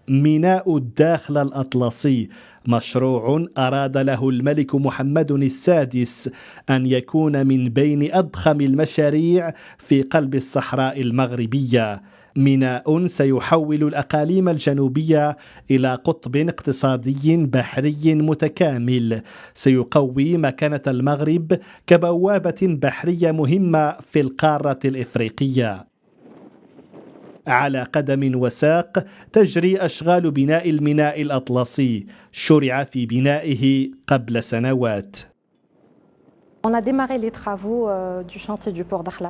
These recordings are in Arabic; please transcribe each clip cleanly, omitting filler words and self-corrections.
ميناء الداخل الأطلسي مشروع أراد له الملك محمد السادس أن يكون من بين أضخم المشاريع في قلب الصحراء المغربية. ميناء سيحول الأقاليم الجنوبية إلى قطب اقتصادي بحري متكامل، سيقوي مكانة المغرب كبوابة بحرية مهمة في القارة الإفريقية. على قدم وساق تجري أشغال بناء الميناء الأطلسي، شرع في بنائه قبل سنوات.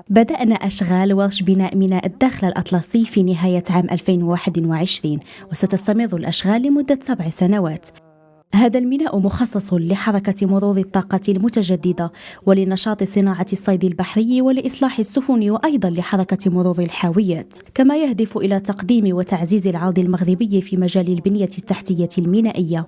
بدأنا أشغال ورش بناء ميناء الداخل الأطلسي في نهاية عام 2021، وستستمر الأشغال لمدة 7 سنوات. هذا الميناء مخصص لحركة مرور الطاقة المتجددة ولنشاط صناعة الصيد البحري ولإصلاح السفن وأيضا لحركة مرور الحاويات، كما يهدف إلى تقديم وتعزيز العرض المغربي في مجال البنية التحتية المينائية.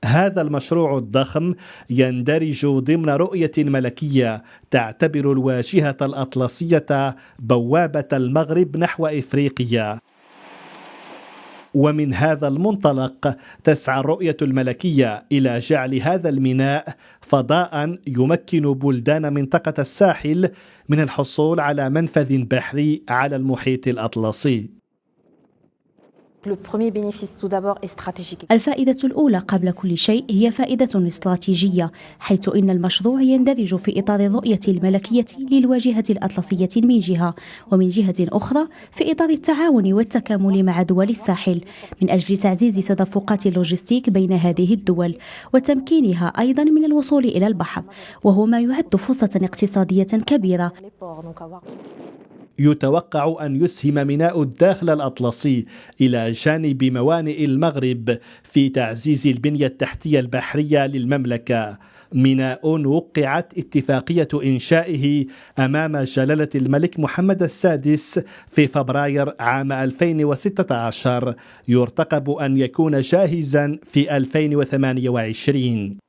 هذا المشروع الضخم يندرج ضمن رؤية ملكية تعتبر الواجهة الأطلسية بوابة المغرب نحو إفريقيا. ومن هذا المنطلق تسعى الرؤية الملكية إلى جعل هذا الميناء فضاء يمكن بلدان منطقة الساحل من الحصول على منفذ بحري على المحيط الأطلسي. الفائدة الأولى قبل كل شيء هي فائدة استراتيجية، حيث إن المشروع يندرج في إطار الرؤية الملكية للواجهة الأطلسية من جهة، ومن جهة أخرى في إطار التعاون والتكامل مع دول الساحل من أجل تعزيز تدفقات اللوجستيك بين هذه الدول وتمكينها أيضا من الوصول إلى البحر، وهو ما يعد فرصة اقتصادية كبيرة. يتوقع أن يسهم ميناء الداخل الأطلسي إلى جانب موانئ المغرب في تعزيز البنية التحتية البحرية للمملكة. ميناء وقعت اتفاقية إنشائه أمام جلالة الملك محمد السادس في فبراير عام 2016، يرتقب أن يكون جاهزا في 2028.